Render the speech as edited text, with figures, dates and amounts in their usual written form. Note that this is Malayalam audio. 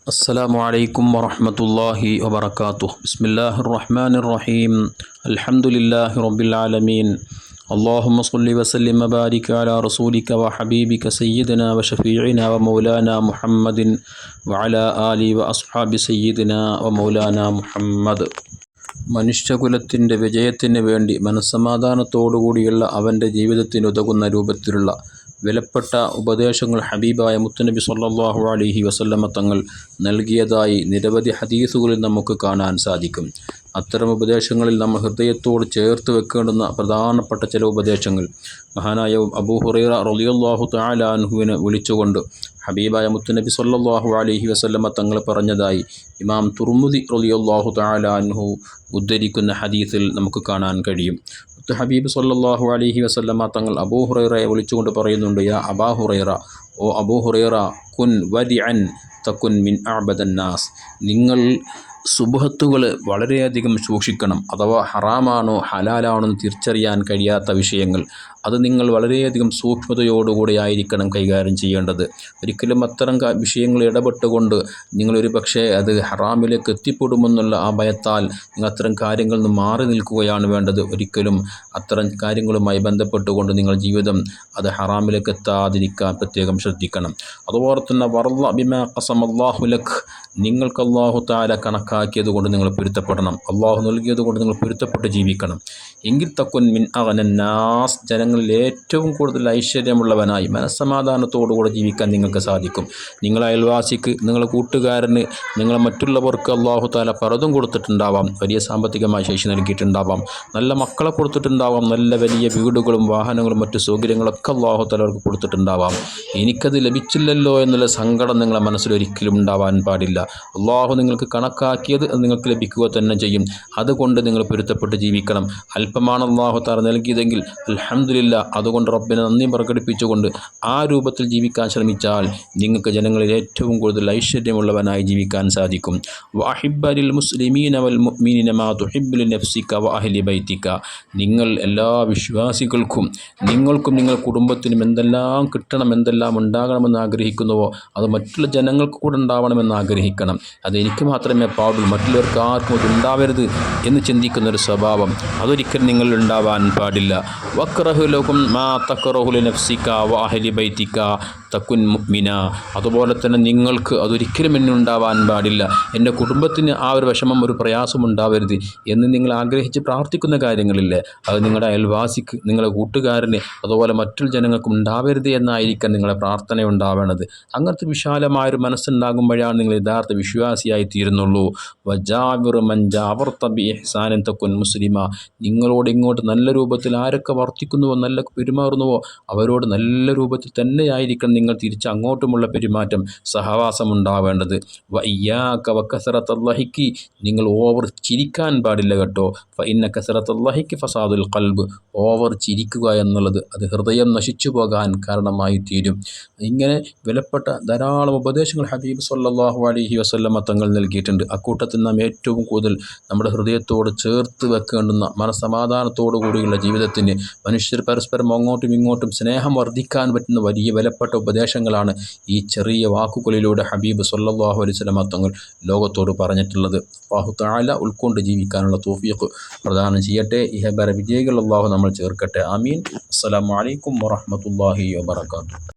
السلام عليكم ورحمة الله وبركاته. بسم الله الرحمن الرحيم. الحمد لله رب العالمين. اللهم صل وسلم وبارك على رسولك وحبيبك سيدنا وشفيعنا ومولانا محمد وعلى آله وأصحاب سيدنا ومولانا محمد. മനുഷ്യകുലത്തിൻ്റെ വിജയത്തിന് വേണ്ടി മനസ്സമാധാനത്തോടുകൂടിയുള്ള അവൻ്റെ ജീവിതത്തിനുതകുന്ന രൂപത്തിലുള്ള വിലപ്പെട്ട ഉപദേശങ്ങൾ ഹബീബായ മുത്തുനബി സ്വല്ലല്ലാഹു അലൈഹി വസല്ലമ തങ്ങൾ നൽകിയതായി നിരവധി ഹദീസുകളിൽ നമുക്ക് കാണാൻ സാധിക്കും. അത്തരം ഉപദേശങ്ങളിൽ നമ്മൾ ഹൃദയത്തോട് ചേർത്ത് വെക്കേണ്ടുന്ന പ്രധാനപ്പെട്ട ചില ഉപദേശങ്ങൾ മഹാനായ അബൂ ഹുറൈറ റളിയല്ലാഹു തആല അൻഹുവിനെ വിളിച്ചുകൊണ്ട് ഹബീബായ മുത്തുനബി സ്വല്ലല്ലാഹു അലൈഹി വസല്ലമ തങ്ങൾ പറഞ്ഞതായി ഇമാം തുർമുദി റളിയല്ലാഹു തആല അൻഹു ഉദ്ധരിക്കുന്ന ഹദീസിൽ നമുക്ക് കാണാൻ കഴിയും. ഹബീബ് സ്വല്ലല്ലാഹു അലൈഹി വസല്ലമ തങ്ങൾ അബൂ ഹുറൈറയെ വിളിച്ചുകൊണ്ട് പറയുന്നുണ്ട്, യാ അബാ ഹുറൈറ, ഓ അബൂ ഹുറൈറ, കുൻ വദിഅൻ തകുൻ മിൻ അഅബദൻ നാസ്. നിങ്ങൾ സുബ്ഹത്തുകൾ വളരെയധികം സൂക്ഷിക്കണം. അഥവാ ഹറാമാണോ ഹലാലാണോ എന്ന് തിരിച്ചറിയാൻ കഴിയാത്ത വിഷയങ്ങൾ അത് നിങ്ങൾ വളരെയധികം സൂക്ഷ്മതയോടുകൂടി ആയിരിക്കണം കൈകാര്യം ചെയ്യേണ്ടത്. ഒരിക്കലും അത്തരം വിഷയങ്ങൾ ഇടപെട്ടുകൊണ്ട് നിങ്ങളൊരു പക്ഷേ അത് ഹറാമിലേക്ക് എത്തിപ്പെടുമെന്നുള്ള ആ ഭയത്താൽ നിങ്ങൾ അത്തരം കാര്യങ്ങളിൽ നിന്ന് മാറി നിൽക്കുകയാണ് വേണ്ടത്. ഒരിക്കലും അത്തരം കാര്യങ്ങളുമായി ബന്ധപ്പെട്ടുകൊണ്ട് നിങ്ങൾ ജീവിതം അത് ഹറാമിലേക്ക് എത്താതിരിക്കാൻ പ്രത്യേകം ശ്രദ്ധിക്കണം. അതുപോലെ തന്നെ വറള ബിമാ ഖസമല്ലാഹു ലക്, നിങ്ങൾക്ക് അല്ലാഹു തആല കണക്കാക്കിയത് കൊണ്ട് നിങ്ങൾ പൊരുത്തപ്പെടണം. അല്ലാഹു നൽകിയത് കൊണ്ട് നിങ്ങൾ പൊരുത്തപ്പെട്ട് ജീവിക്കണം. എങ്കിൽ തക്കുൻ മിൻ അഗ്നൻ നാസ്, ജനങ്ങളിൽ ഏറ്റവും കൂടുതൽ ഐശ്വര്യമുള്ളവനായി മനസ്സമാധാനത്തോടുകൂടെ ജീവിക്കാൻ നിങ്ങൾക്ക് സാധിക്കും. നിങ്ങളെ അയൽവാസിക്ക്, നിങ്ങളുടെ കൂട്ടുകാരന്, നിങ്ങൾ മറ്റുള്ളവർക്ക് അല്ലാഹു തആല പലതും കൊടുത്തിട്ടുണ്ടാവാം. വലിയ സാമ്പത്തികമായ ശേഷി നൽകിയിട്ടുണ്ടാവാം, നല്ല മക്കളെ കൊടുത്തിട്ടുണ്ടാവാം, നല്ല വലിയ വീടുകളും വാഹനങ്ങളും മറ്റു സൗകര്യങ്ങളൊക്കെ അല്ലാഹു തആല അവർക്ക് കൊടുത്തിട്ടുണ്ടാവാം. എനിക്കത് ലഭിച്ചില്ലല്ലോ എന്നുള്ള സങ്കടം നിങ്ങളുടെ മനസ്സിൽ ഒരിക്കലും ഉണ്ടാവാൻ പാടില്ല. അല്ലാഹു നിങ്ങൾക്ക് കണക്കാക്കിയത് അത് നിങ്ങൾക്ക് ലഭിക്കുക തന്നെ ചെയ്യും. അതുകൊണ്ട് നിങ്ങൾ പൊരുത്തപ്പെട്ട് ജീവിക്കണം. അല്പമാണ് അല്ലാഹു തആല നൽകിയതെങ്കിൽ അൽഹംദുലില്ലാ, അതുകൊണ്ട് റബ്ബിനെ നന്ദി പ്രകടിപ്പിച്ചുകൊണ്ട് ആ രൂപത്തിൽ ജീവിക്കാൻ ശ്രമിച്ചാൽ നിങ്ങൾക്ക് ജനങ്ങളിൽ ഏറ്റവും കൂടുതൽ ഐശ്വര്യമുള്ളവനായി ജീവിക്കാൻ സാധിക്കും. വഅഹിബ്ബ ലിൽ മുസ്ലിമീന വൽ മുഅ്മിനീന മാ തുഹിബ്ബു ലിനഫ്സിക വഅഹ്ലി ബൈതിക. നിങ്ങൾ എല്ലാ വിശ്വാസികൾക്കും, നിങ്ങൾക്കും നിങ്ങളുടെ കുടുംബത്തിനും എന്തെല്ലാം കിട്ടണം, എന്തെല്ലാം ഉണ്ടാകണമെന്ന് ആഗ്രഹിക്കുന്നുവോ അത് മറ്റുള്ള ജനങ്ങൾക്ക് കൂടെ ഉണ്ടാവണമെന്ന് ആഗ്രഹിക്കണം. അത് എനിക്ക് മാത്രമേ പാടുള്ളൂ, മറ്റുള്ളവർക്ക് ആർക്കും അത് ഉണ്ടാവരുത് എന്ന് ചിന്തിക്കുന്നൊരു സ്വഭാവം അതൊരിക്കലും നിങ്ങൾ ഉണ്ടാവാൻ പാടില്ല. വക്റഹു ലഹും മാ തക്റഹു ലിനഫ്സിക വഅഹ്ലി ബൈതിക തകുൻ മുഅ്മിന. അതുപോലെ തന്നെ നിങ്ങൾക്ക് അതൊരിക്കലും എന്നുണ്ടാവാൻ പാടില്ല, എൻ്റെ കുടുംബത്തിന് ആ ഒരു വിഷമം, ഒരു പ്രയാസം ഉണ്ടാവരുത് എന്ന് നിങ്ങൾ ആഗ്രഹിച്ച് പ്രാർത്ഥിക്കുന്ന കാര്യങ്ങളില്ലേ, അത് നിങ്ങളുടെ അയൽവാസിക്ക്, നിങ്ങളുടെ കൂട്ടുകാരന്, അതുപോലെ മറ്റുള്ള ജനങ്ങൾക്കും ഉണ്ടാവരുത് എന്നായിരിക്കാം നിങ്ങളുടെ പ്രാർത്ഥന ഉണ്ടാവേണ്ടത്. അങ്ങനത്തെ വിശാലമായൊരു മനസ്സുണ്ടാകുമ്പോഴാണ് നിങ്ങൾ യഥാർത്ഥ വിശ്വാസിയായി തീരുന്നുള്ളൂ. വജാവിറു മൻ ജാവർത ബി ഇഹ്സാനിൻ തകുൻ മുസ്ലിമ. നിങ്ങളോട് ഇങ്ങോട്ട് നല്ല രൂപത്തിൽ ആരൊക്കെ വർത്തിക്കുന്നുവോ, നല്ല പെരുമാറുന്നുവോ അവരോട് നല്ല രൂപത്തിൽ തന്നെയായിരിക്കണം നിങ്ങൾ തിരിച്ച് അങ്ങോട്ടുമുള്ള പെരുമാറ്റം, സഹവാസം ഉണ്ടാവേണ്ടത്. വഇയ്യാക വകസറത്തൽ ലഹിക്കി, നിങ്ങൾ ഓവർ ചിരിക്കാൻ പാടില്ല കേട്ടോ. ഫഇന്ന കസറത്തൽ ലഹിക്കി ഫസാദുൽ ഖൽബ്, ഓവർ ചിരിക്കുക എന്നുള്ളത് അത് ഹൃദയം നശിച്ചു പോകാൻ കാരണമായി തീരും. ഇങ്ങനെ വിലപ്പെട്ട ധാരാളം ഉപദേശങ്ങൾ ഹബീബ് സ്വല്ലല്ലാഹു അലൈഹി വസല്ലമ തങ്ങൾ നൽകിയിട്ടുണ്ട്. അക്കൂട്ടത്തിൽ നാം ഏറ്റവും കൂടുതൽ നമ്മുടെ ഹൃദയത്തോട് ചേർത്ത് വെക്കേണ്ടുന്ന മനസ്സമാധാനത്തോടു കൂടിയുള്ള ജീവിതത്തിന്, മനുഷ്യർ പരസ്പരം അങ്ങോട്ടും ഇങ്ങോട്ടും സ്നേഹം വർദ്ധിക്കാൻ പറ്റുന്ന വലിയ വിലപ്പെട്ട ഉപദേശങ്ങളാണ് ഈ ചെറിയ വാക്കുകളിലൂടെ ഹബീബ് സ്വല്ലല്ലാഹു അലൈഹി വസല്ലമ തങ്ങൾ ലോകത്തോട് പറഞ്ഞിട്ടുള്ളത്. അല്ലാഹു തആല ഉൾക്കൊണ്ട് ജീവിക്കാനുള്ള തൗഫീഖ് പ്രദാനം ചെയ്യട്ടെ. ഇഹബര വിജയികൾ അല്ലാഹു നമ്മൾ ചേർക്കട്ടെ. ആമീൻ. അസ്സലാമു അലൈക്കും വറഹ്മത്തുള്ളാഹി വബറകാതുഹു.